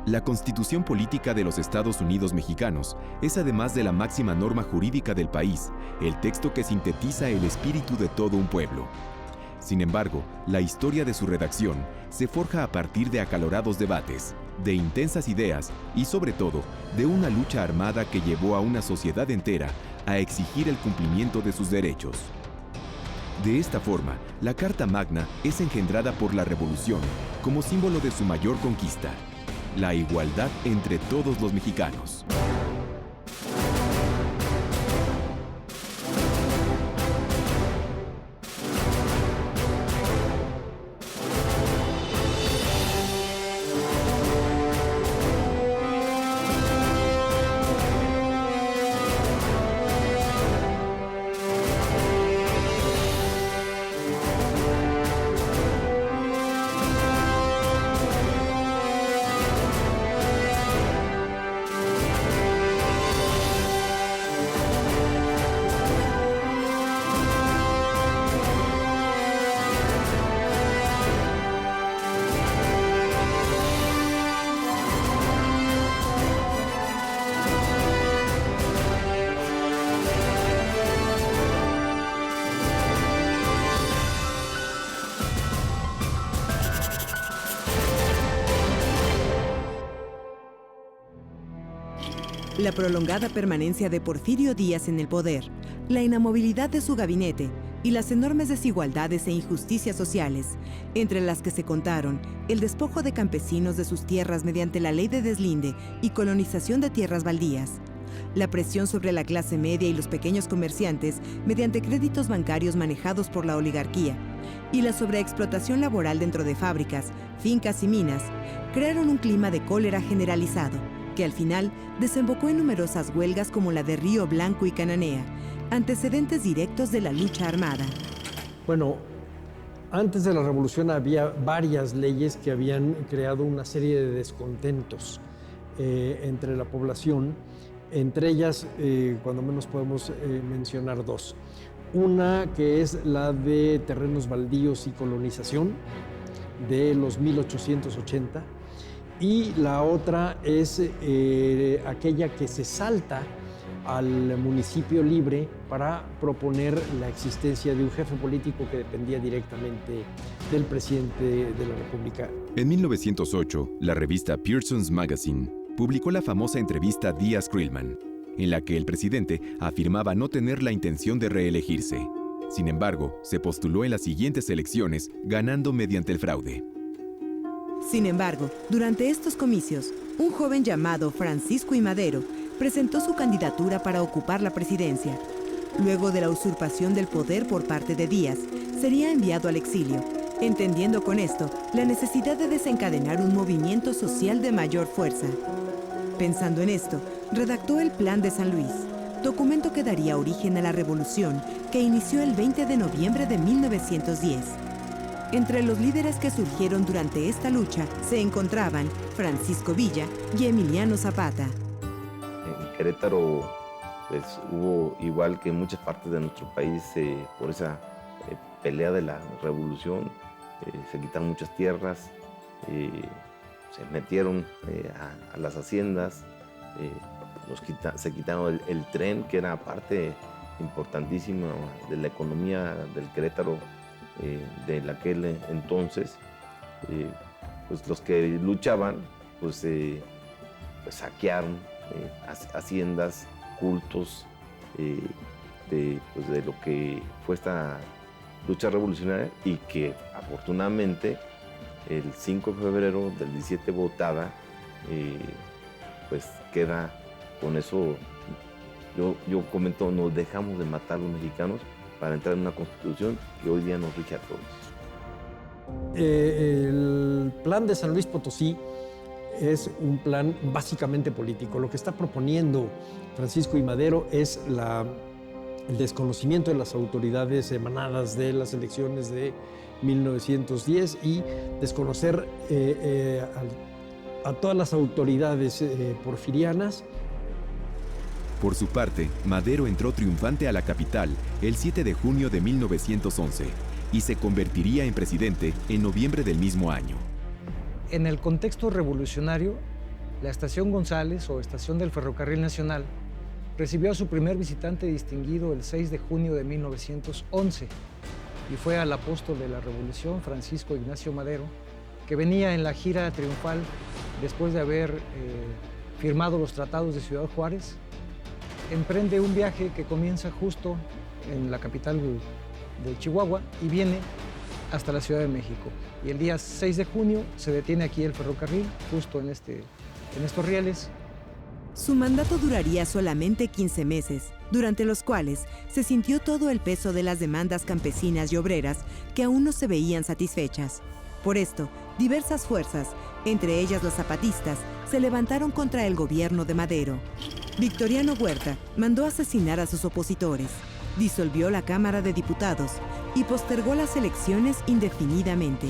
La Constitución Política de los Estados Unidos Mexicanos es, además de la máxima norma jurídica del país, el texto que sintetiza el espíritu de todo un pueblo. Sin embargo, la historia de su redacción se forja a partir de acalorados debates, de intensas ideas y, sobre todo, de una lucha armada que llevó a una sociedad entera a exigir el cumplimiento de sus derechos. De esta forma, la Carta Magna es engendrada por la Revolución como símbolo de su mayor conquista: la igualdad entre todos los mexicanos. La prolongada permanencia de Porfirio Díaz en el poder, la inamovilidad de su gabinete y las enormes desigualdades e injusticias sociales, entre las que se contaron el despojo de campesinos de sus tierras mediante la ley de deslinde y colonización de tierras baldías, la presión sobre la clase media y los pequeños comerciantes mediante créditos bancarios manejados por la oligarquía, y la sobreexplotación laboral dentro de fábricas, fincas y minas, crearon un clima de cólera generalizado, que al final desembocó en numerosas huelgas como la de Río Blanco y Cananea, antecedentes directos de la lucha armada. Bueno, antes de la revolución había varias leyes que habían creado una serie de descontentos entre la población. Entre ellas, cuando menos podemos mencionar dos. Una que es la de terrenos baldíos y colonización de los 1880. Y la otra es aquella que se salta al municipio libre para proponer la existencia de un jefe político que dependía directamente del presidente de la República. En 1908, la revista Pearson's Magazine publicó la famosa entrevista Díaz-Creelman, en la que el presidente afirmaba no tener la intención de reelegirse. Sin embargo, se postuló en las siguientes elecciones, ganando mediante el fraude. Sin embargo, durante estos comicios, un joven llamado Francisco I. Madero presentó su candidatura para ocupar la presidencia. Luego de la usurpación del poder por parte de Díaz, sería enviado al exilio, entendiendo con esto la necesidad de desencadenar un movimiento social de mayor fuerza. Pensando en esto, redactó el Plan de San Luis, documento que daría origen a la revolución que inició el 20 de noviembre de 1910. Entre los líderes que surgieron durante esta lucha se encontraban Francisco Villa y Emiliano Zapata. En Querétaro, pues hubo, igual que en muchas partes de nuestro país, por esa pelea de la revolución, se quitaron muchas tierras, se metieron a las haciendas, se quitaron el tren, que era parte importantísima de la economía del Querétaro de aquel entonces. Pues los que luchaban pues saquearon haciendas, cultos de lo que fue esta lucha revolucionaria, y que afortunadamente el 5 de febrero del 17 votada, pues queda con eso. Yo comento, nos dejamos de matar los mexicanos para entrar en una constitución que hoy día nos rige a todos. El plan de San Luis Potosí es un plan básicamente político. Lo que está proponiendo Francisco I. Madero es el desconocimiento de las autoridades emanadas de las elecciones de 1910 y desconocer a todas las autoridades porfirianas. Por su parte, Madero entró triunfante a la capital el 7 de junio de 1911 y se convertiría en presidente en noviembre del mismo año. En el contexto revolucionario, La estación González, o estación del Ferrocarril Nacional, recibió a su primer visitante distinguido el 6 de junio de 1911 y fue al apóstol de la Revolución, Francisco Ignacio Madero, que venía en la gira triunfal después de haber firmado los tratados de Ciudad Juárez. Emprende un viaje que comienza justo en la capital de Chihuahua y viene hasta la Ciudad de México. Y el día 6 de junio se detiene aquí el ferrocarril, justo en estos rieles. Su mandato duraría solamente 15 meses, durante los cuales se sintió todo el peso de las demandas campesinas y obreras que aún no se veían satisfechas. Por esto, diversas fuerzas, entre ellas los zapatistas, se levantaron contra el gobierno de Madero. Victoriano Huerta mandó asesinar a sus opositores, disolvió la Cámara de Diputados y postergó las elecciones indefinidamente.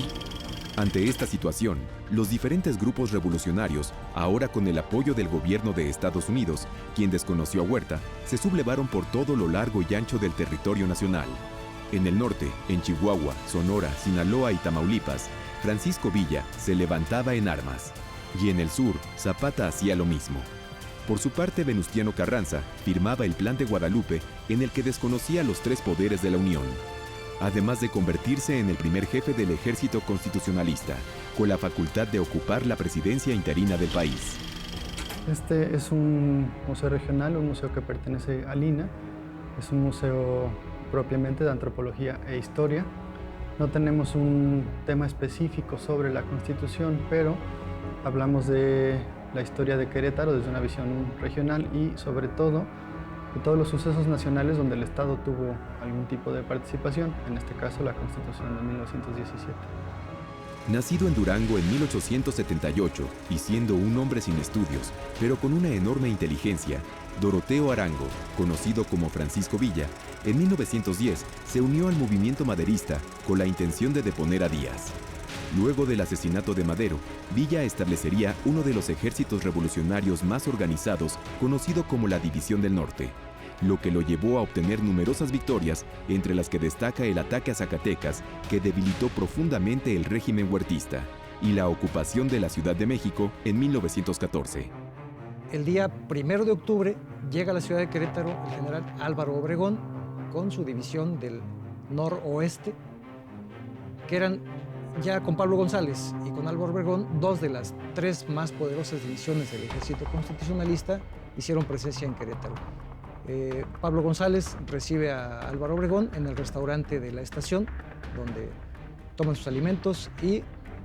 Ante esta situación, los diferentes grupos revolucionarios, ahora con el apoyo del gobierno de Estados Unidos, quien desconoció a Huerta, se sublevaron por todo lo largo y ancho del territorio nacional. En el norte, en Chihuahua, Sonora, Sinaloa y Tamaulipas, Francisco Villa se levantaba en armas. Y en el sur, Zapata hacía lo mismo. Por su parte, Venustiano Carranza firmaba el Plan de Guadalupe, en el que desconocía los tres poderes de la Unión, además de convertirse en el primer jefe del ejército constitucionalista, con la facultad de ocupar la presidencia interina del país. Este es un museo regional, un museo que pertenece al INAH. Es un museo propiamente de antropología e historia. No tenemos un tema específico sobre la Constitución, pero hablamos de la historia de Querétaro desde una visión regional y, sobre todo, de todos los sucesos nacionales donde el Estado tuvo algún tipo de participación, en este caso la Constitución de 1917. Nacido en Durango en 1878 y siendo un hombre sin estudios, pero con una enorme inteligencia, Doroteo Arango, conocido como Francisco Villa, en 1910 se unió al movimiento maderista con la intención de deponer a Díaz. Luego del asesinato de Madero, Villa establecería uno de los ejércitos revolucionarios más organizados, conocido como la División del Norte, lo que lo llevó a obtener numerosas victorias, entre las que destaca el ataque a Zacatecas, que debilitó profundamente el régimen huertista, y la ocupación de la Ciudad de México en 1914. El día 1 de octubre llega a la ciudad de Querétaro el general Álvaro Obregón con su división del noroeste, que eran ya con Pablo González y con Álvaro Obregón, dos de las tres más poderosas divisiones del ejército constitucionalista hicieron presencia en Querétaro. Pablo González recibe a Álvaro Obregón en el restaurante de la estación, donde toman sus alimentos y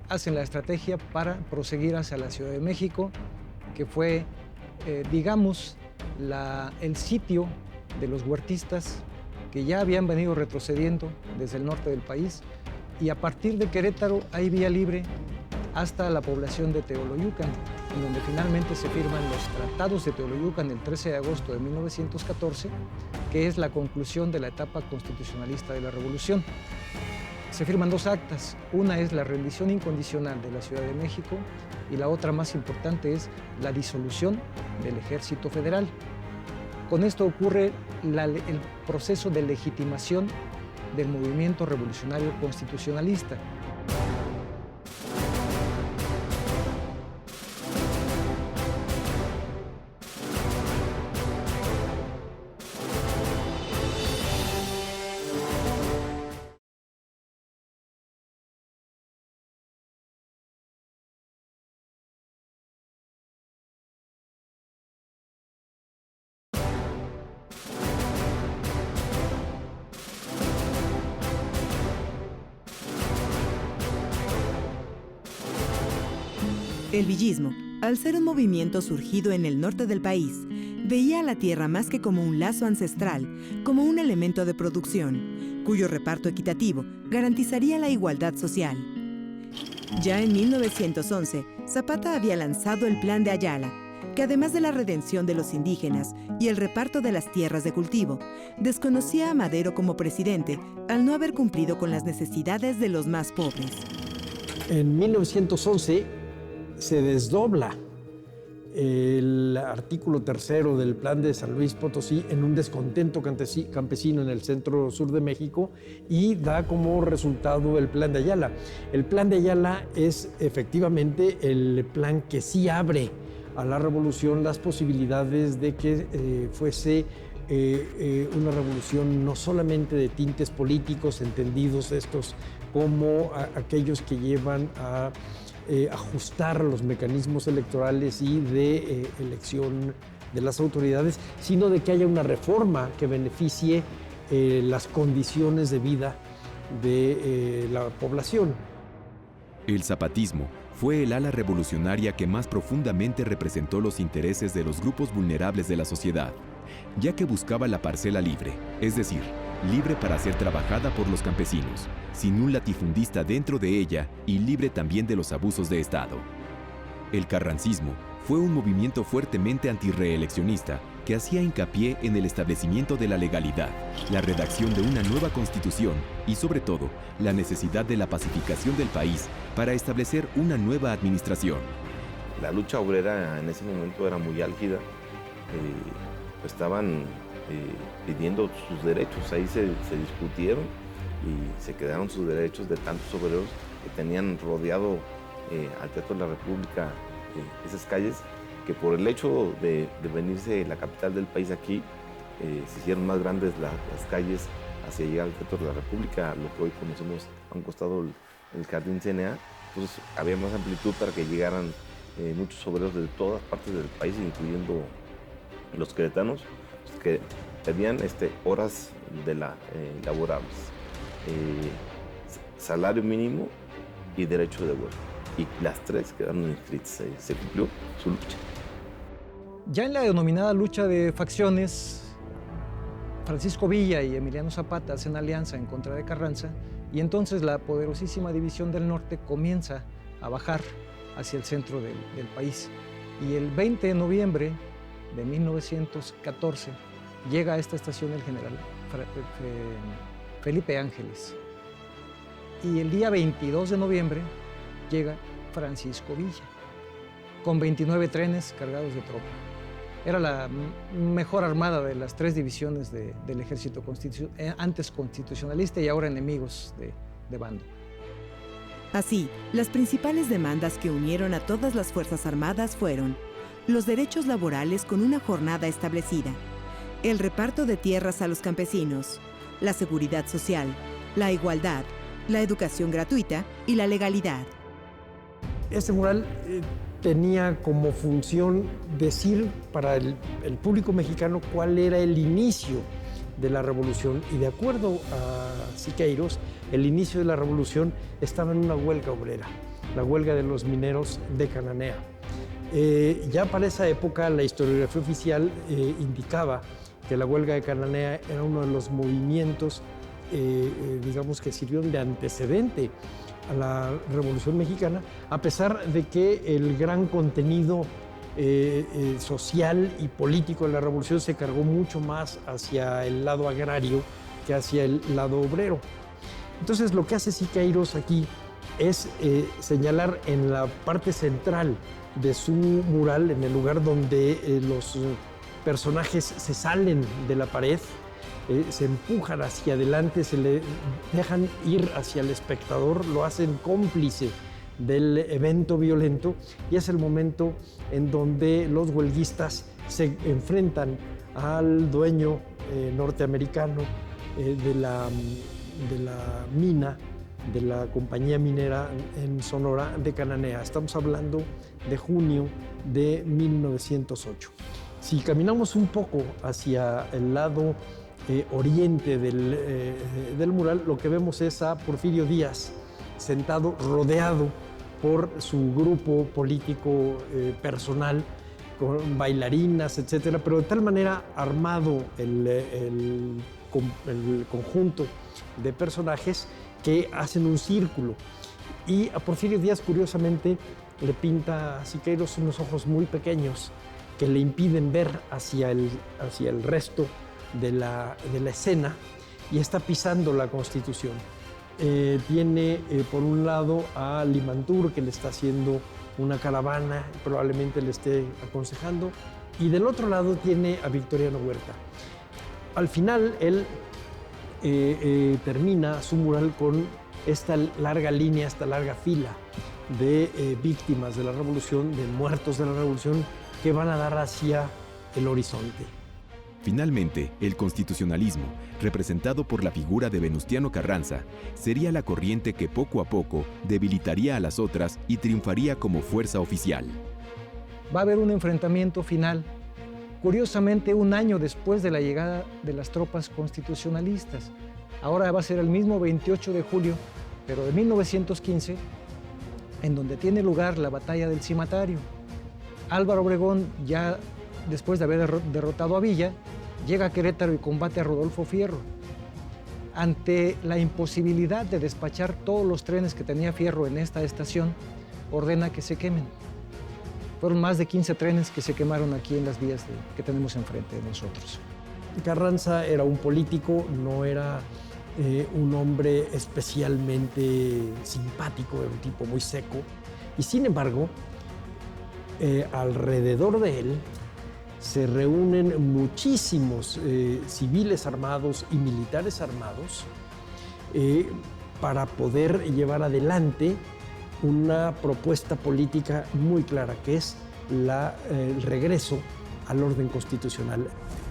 hacen la estrategia para proseguir hacia la Ciudad de México, que fue, digamos, el sitio de los huertistas que ya habían venido retrocediendo desde el norte del país, y a partir de Querétaro hay vía libre hasta la población de Teoloyucan, en donde finalmente se firman los tratados de Teoloyucan el 13 de agosto de 1914, que es la conclusión de la etapa constitucionalista de la Revolución. Se firman dos actas, una es la rendición incondicional de la Ciudad de México y la otra más importante es la disolución del Ejército Federal. Con esto ocurre el proceso de legitimación del movimiento revolucionario constitucionalista. El villismo, al ser un movimiento surgido en el norte del país, veía a la tierra más que como un lazo ancestral, como un elemento de producción, cuyo reparto equitativo garantizaría la igualdad social. Ya en 1911, Zapata había lanzado el Plan de Ayala, que además de la redención de los indígenas y el reparto de las tierras de cultivo, desconocía a Madero como presidente al no haber cumplido con las necesidades de los más pobres. En 1911 se desdobla el artículo 3 del Plan de San Luis Potosí en un descontento campesino en el centro sur de México y da como resultado el Plan de Ayala. El Plan de Ayala es efectivamente el plan que sí abre a la revolución las posibilidades de que fuese una revolución no solamente de tintes políticos, entendidos estos como aquellos que llevan a ajustar los mecanismos electorales y de elección de las autoridades, sino de que haya una reforma que beneficie las condiciones de vida de la población. El zapatismo fue el ala revolucionaria que más profundamente representó los intereses de los grupos vulnerables de la sociedad, ya que buscaba la parcela libre, es decir, libre para ser trabajada por los campesinos, sin un latifundista dentro de ella y libre también de los abusos de Estado. El carrancismo fue un movimiento fuertemente antirreeleccionista que hacía hincapié en el establecimiento de la legalidad, la redacción de una nueva constitución y, sobre todo, la necesidad de la pacificación del país para establecer una nueva administración. La lucha obrera en ese momento era muy álgida. Estaban pidiendo sus derechos, ahí se discutieron y se quedaron sus derechos de tantos obreros que tenían rodeado al Teatro de la República esas calles, que por el hecho de venirse la capital del país aquí, se hicieron más grandes las calles hacia llegar al Teatro de la República, lo que hoy conocemos a un costado el Jardín CNA. Entonces había más amplitud para que llegaran muchos obreros de todas partes del país, incluyendo los queretanos, que pedían horas laborables, salario mínimo y derecho de huelga. Y las tres quedaron inscritas, se cumplió su lucha. Ya en la denominada lucha de facciones, Francisco Villa y Emiliano Zapata hacen alianza en contra de Carranza y entonces la poderosísima División del Norte comienza a bajar hacia el centro del país. Y el 20 de noviembre de 1914 llega a esta estación el general Felipe Ángeles. Y el día 22 de noviembre llega Francisco Villa, con 29 trenes cargados de tropa. Era la mejor armada de las tres divisiones del ejército antes constitucionalista y ahora enemigos de bando. Así, las principales demandas que unieron a todas las Fuerzas Armadas fueron los derechos laborales con una jornada establecida, el reparto de tierras a los campesinos, la seguridad social, la igualdad, la educación gratuita y la legalidad. Este mural tenía como función decir para el público mexicano cuál era el inicio de la revolución, y de acuerdo a Siqueiros, el inicio de la revolución estaba en una huelga obrera, la huelga de los mineros de Cananea. Ya para esa época la historiografía oficial indicaba que la huelga de Cananea era uno de los movimientos, digamos, que sirvieron de antecedente a la Revolución Mexicana, a pesar de que el gran contenido social y político de la revolución se cargó mucho más hacia el lado agrario que hacia el lado obrero. Entonces lo que hace Siqueiros aquí es señalar en la parte central de su mural, en el lugar donde los personajes se salen de la pared, se empujan hacia adelante, se le dejan ir hacia el espectador, lo hacen cómplice del evento violento, y es el momento en donde los huelguistas se enfrentan al dueño norteamericano de la mina, de la compañía minera en Sonora de Cananea. Estamos hablando de junio de 1908. Si caminamos un poco hacia el lado oriente del mural, lo que vemos es a Porfirio Díaz sentado, rodeado por su grupo político personal, con bailarinas, etcétera, pero de tal manera armado el conjunto de personajes que hacen un círculo. Y a Porfirio Díaz, curiosamente, le pinta a Siqueiros unos ojos muy pequeños que le impiden ver hacia el resto de la escena, y está pisando la Constitución. Tiene por un lado a Limantur, que le está haciendo una caravana, probablemente le esté aconsejando, y del otro lado tiene a Victoriano Huerta. Al final él termina su mural con esta larga línea, esta larga fila de víctimas de la revolución, de muertos de la revolución, que van a dar hacia el horizonte. Finalmente, el constitucionalismo, representado por la figura de Venustiano Carranza, sería la corriente que poco a poco debilitaría a las otras y triunfaría como fuerza oficial. Va a haber un enfrentamiento final, curiosamente un año después de la llegada de las tropas constitucionalistas. Ahora va a ser el mismo 28 de julio, pero de 1915, en donde tiene lugar la batalla del Cimatario. Álvaro Obregón, ya después de haber derrotado a Villa, llega a Querétaro y combate a Rodolfo Fierro. Ante la imposibilidad de despachar todos los trenes que tenía Fierro en esta estación, ordena que se quemen. Fueron más de 15 trenes que se quemaron aquí en las vías que tenemos enfrente de nosotros. Carranza era un político, no era un hombre especialmente simpático, era un tipo muy seco. Y sin embargo, alrededor de él se reúnen muchísimos civiles armados y militares armados para poder llevar adelante una propuesta política muy clara, que es el regreso al orden constitucional.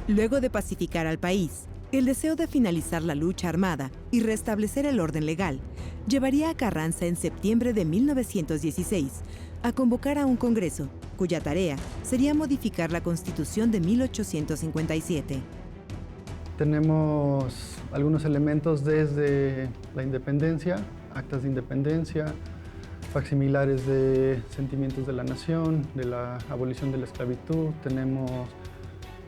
Luego de pacificar al país, el deseo de finalizar la lucha armada y restablecer el orden legal llevaría a Carranza en septiembre de 1916 a convocar a un congreso, cuya tarea sería modificar la Constitución de 1857. Tenemos algunos elementos desde la independencia, actas de independencia, facsimilares de sentimientos de la nación, de la abolición de la esclavitud. Tenemos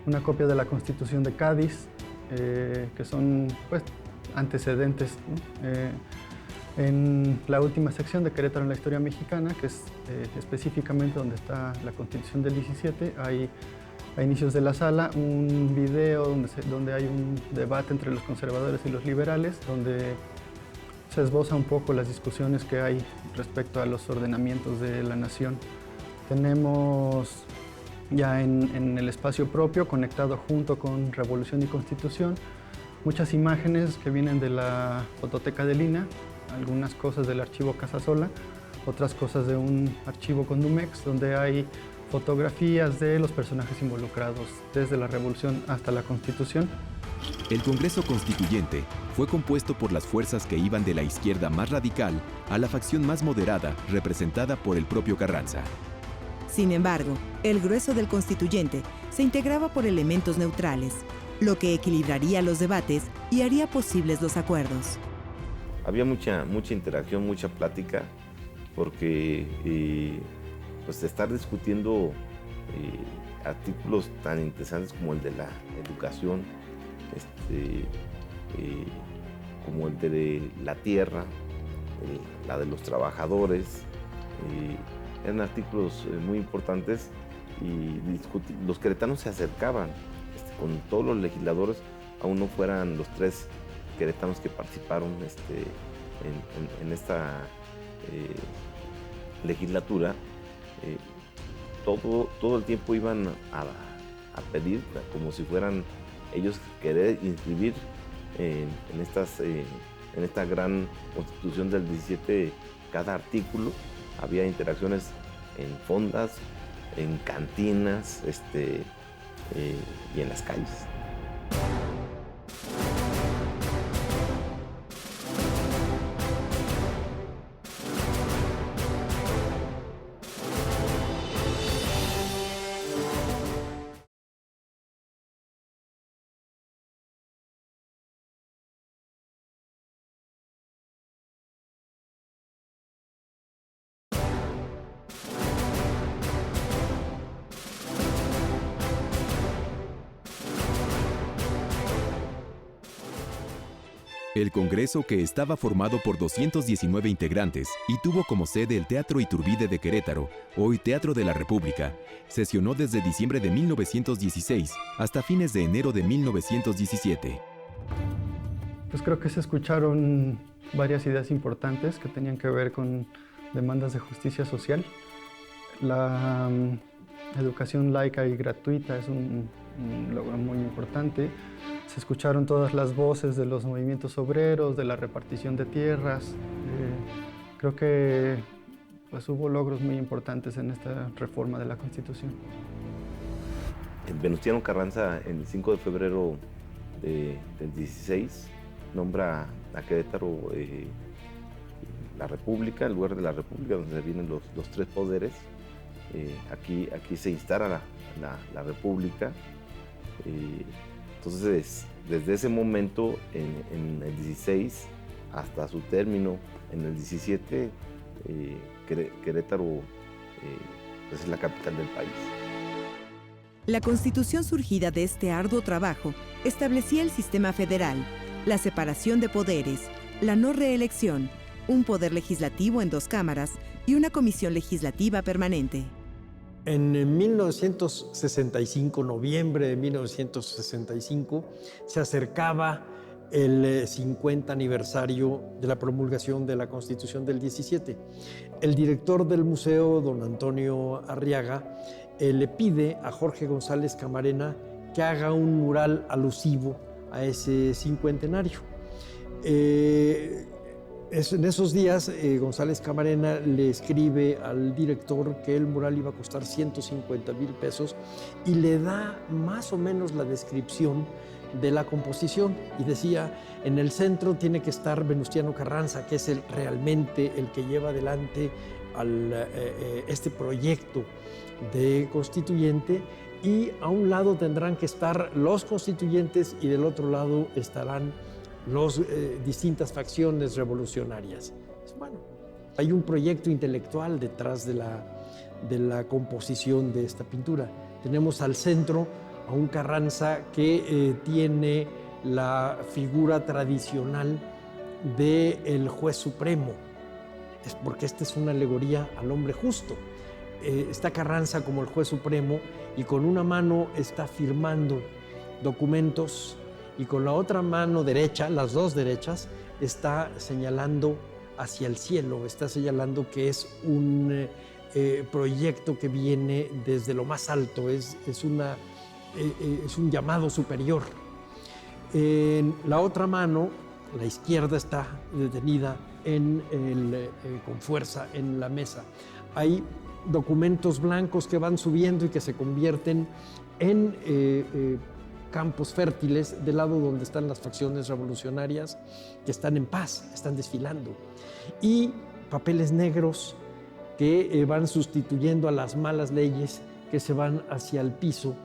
una copia de la Constitución de Cádiz, que son pues, antecedentes, ¿no? En la última sección de Querétaro en la historia mexicana, que es específicamente donde está la Constitución del 17, hay a inicios de la sala un video donde hay un debate entre los conservadores y los liberales, donde se esboza un poco las discusiones que hay respecto a los ordenamientos de la nación. Tenemos ya en el espacio propio, conectado junto con Revolución y Constitución, muchas imágenes que vienen de la fototeca de Lina, algunas cosas del archivo Casasola, otras cosas de un archivo Condumex, donde hay fotografías de los personajes involucrados desde la Revolución hasta la Constitución. El Congreso Constituyente fue compuesto por las fuerzas que iban de la izquierda más radical a la facción más moderada, representada por el propio Carranza. Sin embargo, el grueso del constituyente se integraba por elementos neutrales, lo que equilibraría los debates y haría posibles los acuerdos. Había mucha interacción, mucha plática, porque pues estar discutiendo artículos tan interesantes como el de la educación, como el de la tierra, la de los trabajadores, eran artículos muy importantes y los queretanos se acercaban con todos los legisladores, aún no fueran los 3 queretanos que participaron en esta legislatura. Todo el tiempo iban a pedir, como si fueran ellos querer inscribir en esta gran Constitución del 17 cada artículo. Había interacciones en fondas, en cantinas y en las calles. El Congreso, que estaba formado por 219 integrantes y tuvo como sede el Teatro Iturbide de Querétaro, hoy Teatro de la República, sesionó desde diciembre de 1916 hasta fines de enero de 1917. Pues creo que se escucharon varias ideas importantes que tenían que ver con demandas de justicia social. La educación laica y gratuita es un logro muy importante. Se escucharon todas las voces de los movimientos obreros, de la repartición de tierras. Creo que pues, hubo logros muy importantes en esta reforma de la Constitución. Venustiano Carranza, el 5 de febrero del 16, nombra a Querétaro la República, el lugar de la República donde vienen los tres poderes. Aquí se instala la República. Entonces, desde ese momento, en el 16, hasta su término en el 17, Querétaro es la capital del país. La Constitución surgida de este arduo trabajo establecía el sistema federal, la separación de poderes, la no reelección, un poder legislativo en 2 cámaras y una comisión legislativa permanente. En 1965, noviembre de 1965, se acercaba el 50 aniversario de la promulgación de la Constitución del 17. El director del museo, don Antonio Arriaga, le pide a Jorge González Camarena que haga un mural alusivo a ese cincuentenario. En esos días, González Camarena le escribe al director que el mural iba a costar 150,000 pesos y le da más o menos la descripción de la composición. Y decía, en el centro tiene que estar Venustiano Carranza, que es realmente el que lleva adelante este proyecto de constituyente, y a un lado tendrán que estar los constituyentes y del otro lado estarán las distintas facciones revolucionarias. Bueno, hay un proyecto intelectual detrás de la composición de esta pintura. Tenemos al centro a un Carranza que tiene la figura tradicional del juez supremo. Es porque esta es una alegoría al hombre justo. Está Carranza como el juez supremo y con una mano está firmando documentos y con la otra mano derecha, las dos derechas, está señalando hacia el cielo, está señalando que es un proyecto que viene desde lo más alto, es un llamado superior. En la otra mano, la izquierda, está detenida con fuerza en la mesa. Hay documentos blancos que van subiendo y que se convierten en campos fértiles del lado donde están las facciones revolucionarias que están en paz, están desfilando. Y papeles negros que van sustituyendo a las malas leyes que se van hacia el piso,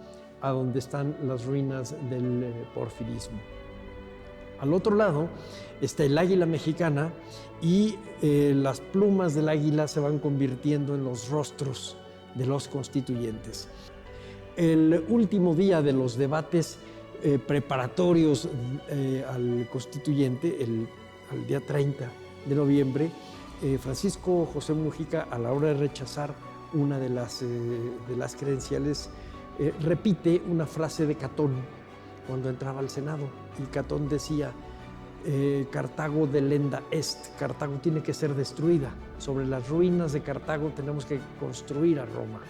a donde están las ruinas del porfirismo. Al otro lado está el águila mexicana y las plumas del águila se van convirtiendo en los rostros de los constituyentes. El último día de los debates preparatorios al constituyente, al día 30 de noviembre, Francisco José Mujica, a la hora de rechazar una de las credenciales, repite una frase de Catón cuando entraba al Senado. Y Catón decía, Cartago delenda est, Cartago tiene que ser destruida. Sobre las ruinas de Cartago tenemos que construir a Roma.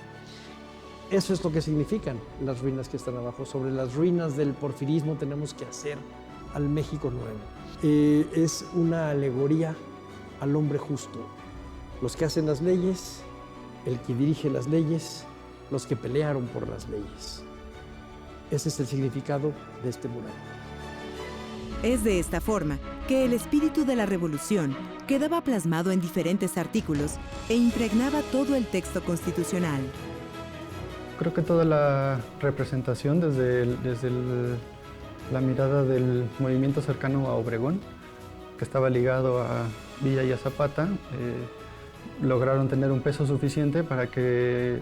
Eso es lo que significan las ruinas que están abajo. Sobre las ruinas del porfirismo tenemos que hacer al México nuevo. Es una alegoría al hombre justo. Los que hacen las leyes, el que dirige las leyes, los que pelearon por las leyes. Ese es el significado de este mural. Es de esta forma que el espíritu de la revolución quedaba plasmado en diferentes artículos e impregnaba todo el texto constitucional. Creo que toda la representación desde la mirada del movimiento cercano a Obregón, que estaba ligado a Villa y a Zapata, lograron tener un peso suficiente para que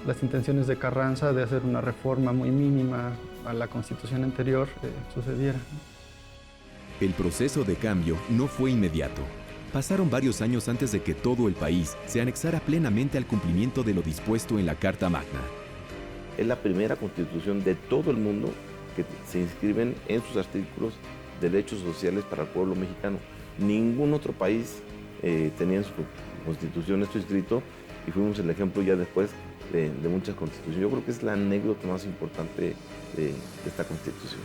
las intenciones de Carranza de hacer una reforma muy mínima a la Constitución anterior sucedieran. El proceso de cambio no fue inmediato. Pasaron varios años antes de que todo el país se anexara plenamente al cumplimiento de lo dispuesto en la Carta Magna. Es la primera constitución de todo el mundo que se inscriben en sus artículos derechos sociales para el pueblo mexicano. Ningún otro país tenía en su constitución esto escrito y fuimos el ejemplo ya después de muchas constituciones. Yo creo que es la anécdota más importante de esta constitución.